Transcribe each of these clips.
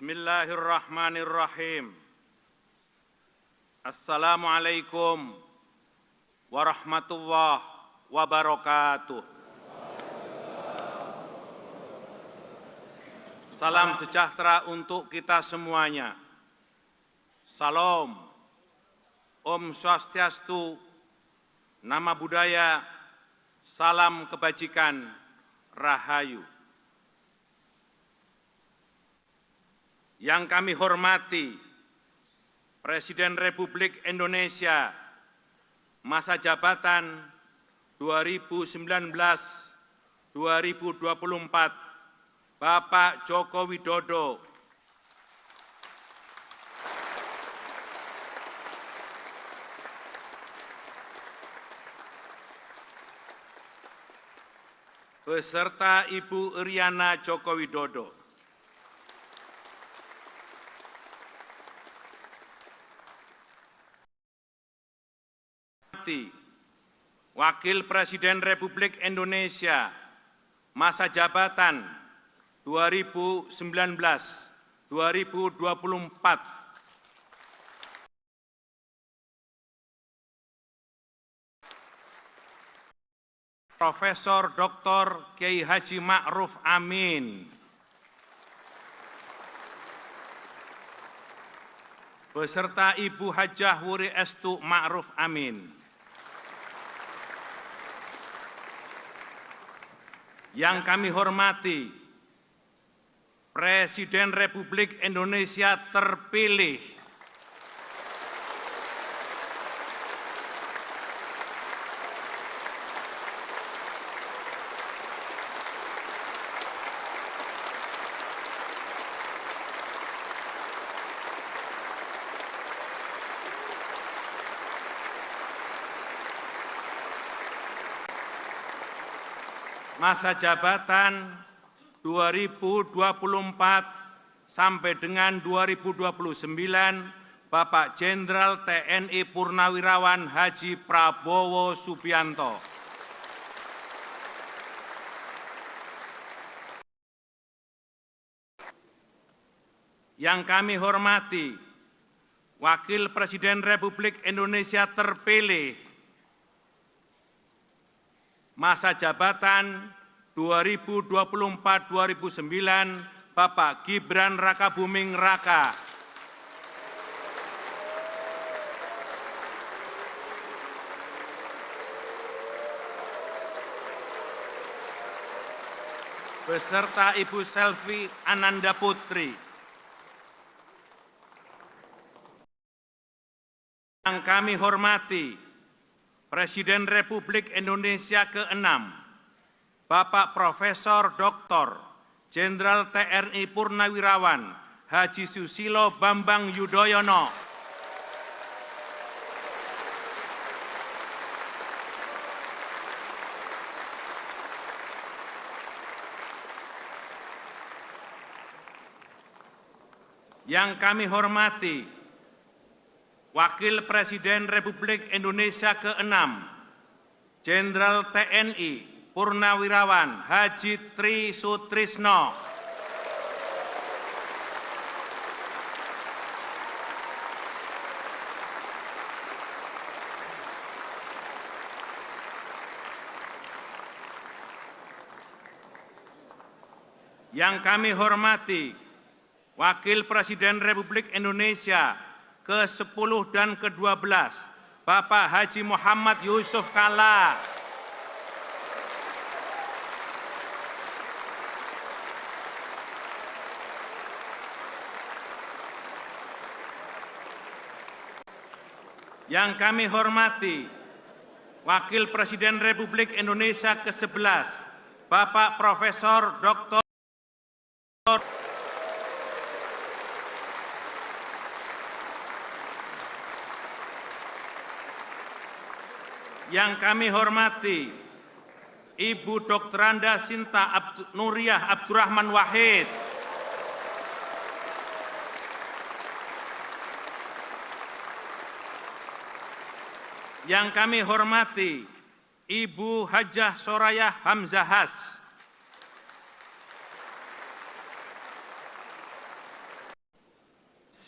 Bismillahirrahmanirrahim. Assalamualaikum warahmatullahi wabarakatuh. Salam sejahtera untuk kita semuanya. Salam, Om Swastiastu, Nama Budaya, salam kebajikan, Rahayu. Yang kami hormati, Presiden Republik Indonesia masa jabatan 2019-2024, Bapak Joko Widodo. Beserta Ibu Iriana Joko Widodo. Wakil Presiden Republik Indonesia masa jabatan 2019-2024, Profesor Dr. Kiai Haji Ma'ruf Amin. Beserta Ibu Hajah Wuri Estu Ma'ruf Amin. Yang kami hormati, Presiden Republik Indonesia terpilih, masa jabatan 2024 sampai dengan 2029, Bapak Jenderal TNI Purnawirawan Haji Prabowo Subianto. Yang kami hormati, Wakil Presiden Republik Indonesia terpilih, masa jabatan 2024-2029, Bapak Gibran Rakabuming Raka. Beserta Ibu Selvi Ananda Putri. Yang kami hormati, Presiden Republik Indonesia ke-6, Bapak Profesor Dr. Jenderal TNI Purnawirawan Haji Susilo Bambang Yudhoyono. Yang kami hormati, Wakil Presiden Republik Indonesia ke-6, Jenderal TNI Purnawirawan Haji Tri Sutrisno. Yang kami hormati, Wakil Presiden Republik Indonesia ke-10 dan ke-12, Bapak Haji Muhammad Yusuf Kalla. Yang kami hormati, Wakil Presiden Republik Indonesia ke-11, Bapak Profesor Dr. Yang kami hormati, Ibu Dr. Anda Sinta Nuriyah Abdurrahman Wahid. Yang kami hormati, Ibu Hajah Soraya Hamzahas.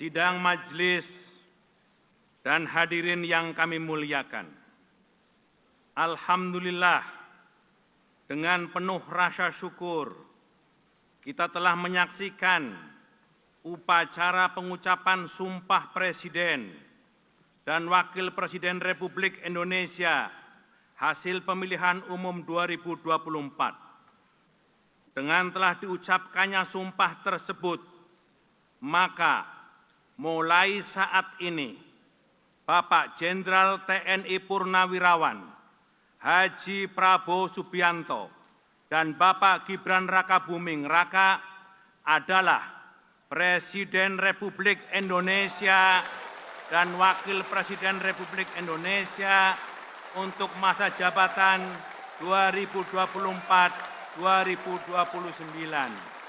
sidang majelis, dan hadirin yang kami muliakan. Alhamdulillah, dengan penuh rasa syukur, kita telah menyaksikan upacara pengucapan Sumpah Presiden dan Wakil Presiden Republik Indonesia hasil pemilihan umum 2024. Dengan telah diucapkannya sumpah tersebut, maka mulai saat ini Bapak Jenderal TNI Purnawirawan Haji Prabowo Subianto dan Bapak Gibran Rakabuming Raka adalah Presiden Republik Indonesia dan Wakil Presiden Republik Indonesia untuk masa jabatan 2024-2029.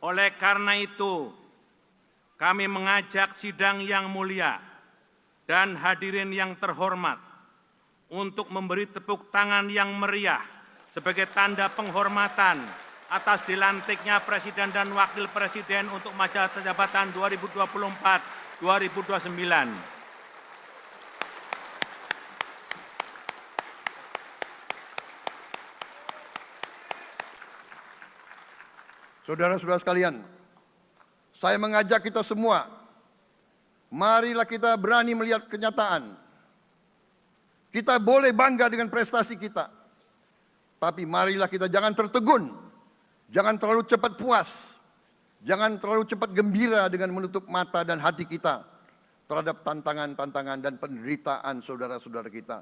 Oleh karena itu, kami mengajak sidang yang mulia dan hadirin yang terhormat untuk memberi tepuk tangan yang meriah sebagai tanda penghormatan atas dilantiknya Presiden dan Wakil Presiden untuk masa jabatan 2024-2029. Saudara-saudara sekalian, saya mengajak kita semua, marilah kita berani melihat kenyataan. Kita boleh bangga dengan prestasi kita, tapi marilah kita jangan tertegun, jangan terlalu cepat puas, jangan terlalu cepat gembira dengan menutup mata dan hati kita terhadap tantangan-tantangan dan penderitaan saudara-saudara kita.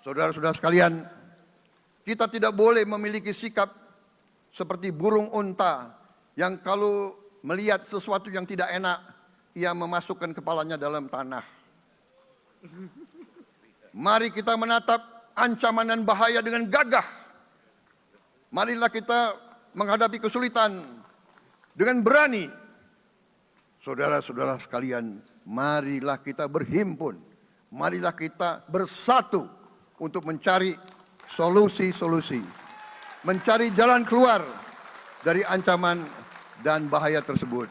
Saudara-saudara sekalian, kita tidak boleh memiliki sikap seperti burung unta yang kalau melihat sesuatu yang tidak enak, ia memasukkan kepalanya dalam tanah. Mari kita menatap ancaman dan bahaya dengan gagah. Marilah kita menghadapi kesulitan dengan berani. Saudara-saudara sekalian, marilah kita berhimpun. Marilah kita bersatu untuk mencari solusi-solusi. Mencari jalan keluar dari ancaman dan bahaya tersebut.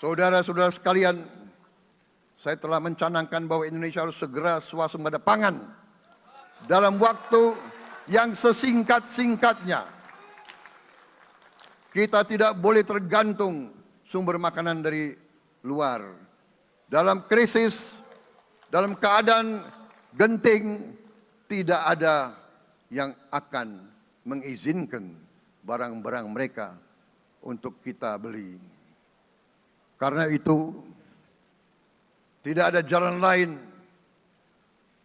Saudara-saudara sekalian, saya telah mencanangkan bahwa Indonesia harus segera swasembada pangan dalam waktu yang sesingkat-singkatnya. Kita tidak boleh tergantung sumber makanan dari luar. Dalam krisis, dalam keadaan genting, tidak ada yang akan mengizinkan barang-barang mereka untuk kita beli. Karena itu, tidak ada jalan lain.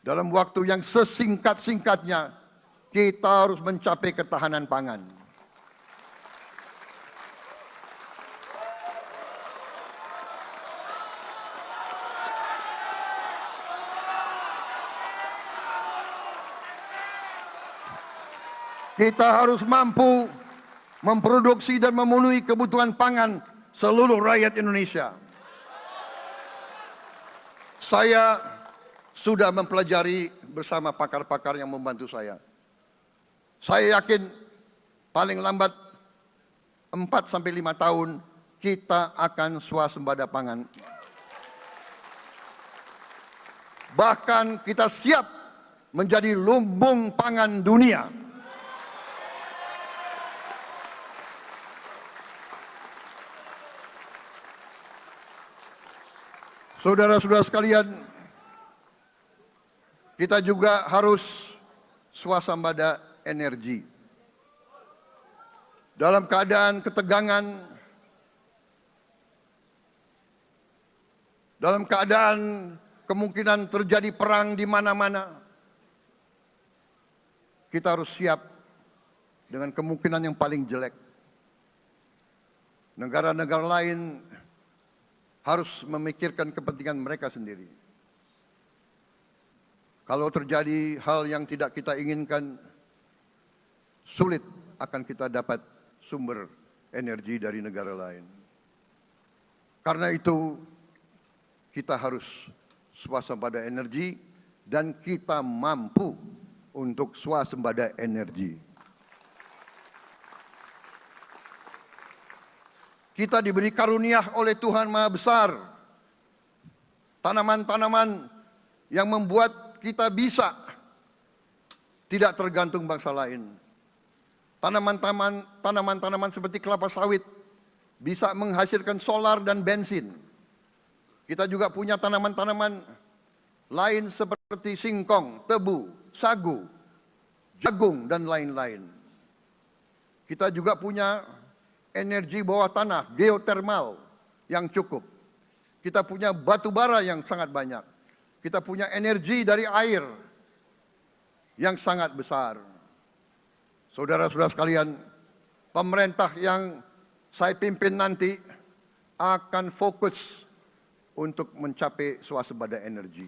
Dalam waktu yang sesingkat-singkatnya, kita harus mencapai ketahanan pangan. Kita harus mampu memproduksi dan memenuhi kebutuhan pangan seluruh rakyat Indonesia. Saya sudah mempelajari bersama pakar-pakar yang membantu saya. Saya yakin paling lambat 4-5 tahun kita akan swasembada pangan. Bahkan kita siap menjadi lumbung pangan dunia. Saudara-saudara sekalian, kita juga harus swasembada energi. Dalam keadaan ketegangan, dalam keadaan kemungkinan terjadi perang di mana-mana, kita harus siap dengan kemungkinan yang paling jelek. Negara-negara lain harus memikirkan kepentingan mereka sendiri. Kalau terjadi hal yang tidak kita inginkan, sulit akan kita dapat sumber energi dari negara lain. Karena itu, kita harus swasembada energi dan kita mampu untuk swasembada energi. Kita diberi karunia oleh Tuhan Maha Besar, tanaman-tanaman yang membuat kita bisa tidak tergantung bangsa lain. Tanaman-tanaman seperti kelapa sawit bisa menghasilkan solar dan bensin. Kita juga punya tanaman-tanaman lain seperti singkong, tebu, sagu, jagung, dan lain-lain. Kita juga punya energi bawah tanah, geotermal yang cukup. Kita punya batu bara yang sangat banyak. Kita punya energi dari air yang sangat besar. Saudara-saudara sekalian, pemerintah yang saya pimpin nanti akan fokus untuk mencapai swasembada energi.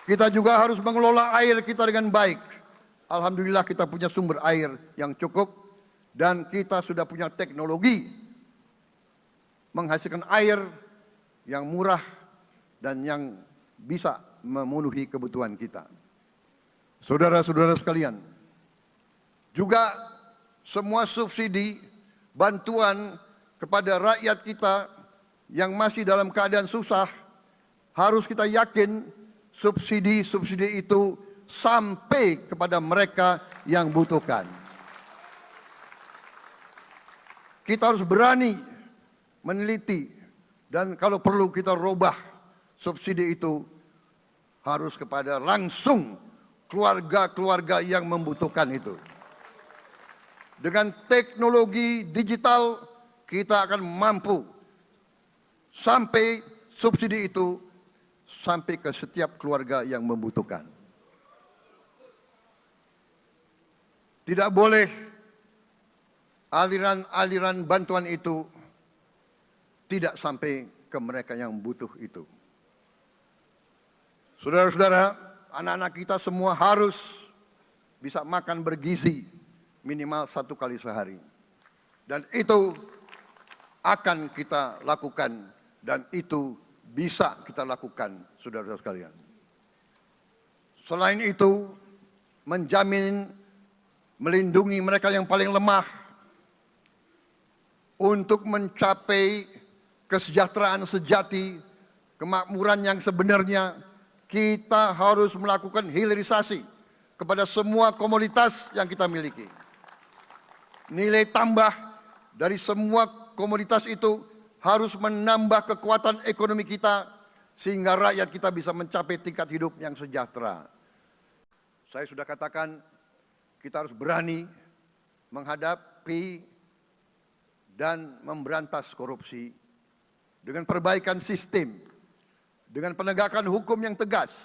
Kita juga harus mengelola air kita dengan baik. Alhamdulillah kita punya sumber air yang cukup dan kita sudah punya teknologi menghasilkan air yang murah dan yang bisa memenuhi kebutuhan kita. Saudara-saudara sekalian, juga semua subsidi, bantuan kepada rakyat kita yang masih dalam keadaan susah, harus kita yakin subsidi-subsidi itu sampai kepada mereka yang butuhkan. Kita harus berani meneliti dan kalau perlu kita robah subsidi itu harus kepada langsung keluarga-keluarga yang membutuhkan itu. Dengan teknologi digital kita akan mampu sampai subsidi itu sampai ke setiap keluarga yang membutuhkan. Tidak boleh aliran-aliran bantuan itu tidak sampai ke mereka yang butuh itu. Saudara-saudara, anak-anak kita semua harus bisa makan bergizi minimal 1 kali sehari. Dan itu akan kita lakukan dan itu bisa kita lakukan, saudara-saudara sekalian. Selain itu, menjamin melindungi mereka yang paling lemah untuk mencapai kesejahteraan sejati, kemakmuran yang sebenarnya, kita harus melakukan hilirisasi kepada semua komoditas yang kita miliki. Nilai tambah dari semua komoditas itu harus menambah kekuatan ekonomi kita sehingga rakyat kita bisa mencapai tingkat hidup yang sejahtera. Saya sudah katakan kita harus berani menghadapi dan memberantas korupsi dengan perbaikan sistem, dengan penegakan hukum yang tegas,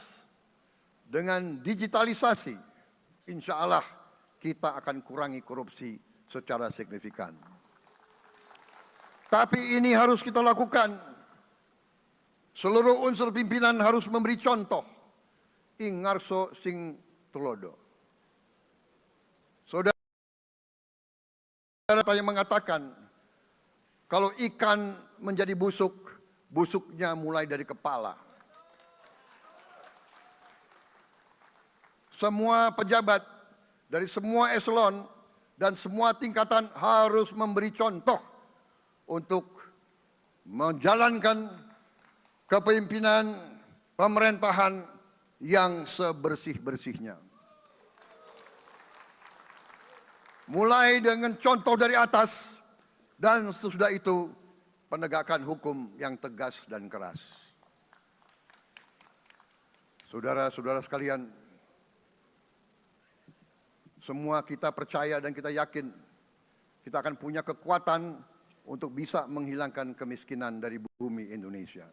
dengan digitalisasi. Insya Allah kita akan kurangi korupsi secara signifikan. Tapi ini harus kita lakukan. Seluruh unsur pimpinan harus memberi contoh. Ingarso sing tulodo. Saudara yang mengatakan, kalau ikan menjadi busuk, busuknya mulai dari kepala. Semua pejabat dari semua eselon dan semua tingkatan harus memberi contoh untuk menjalankan kepemimpinan pemerintahan yang sebersih-bersihnya. Mulai dengan contoh dari atas, dan sesudah itu penegakan hukum yang tegas dan keras. Saudara-saudara sekalian, semua kita percaya dan kita yakin kita akan punya kekuatan untuk bisa menghilangkan kemiskinan dari bumi Indonesia.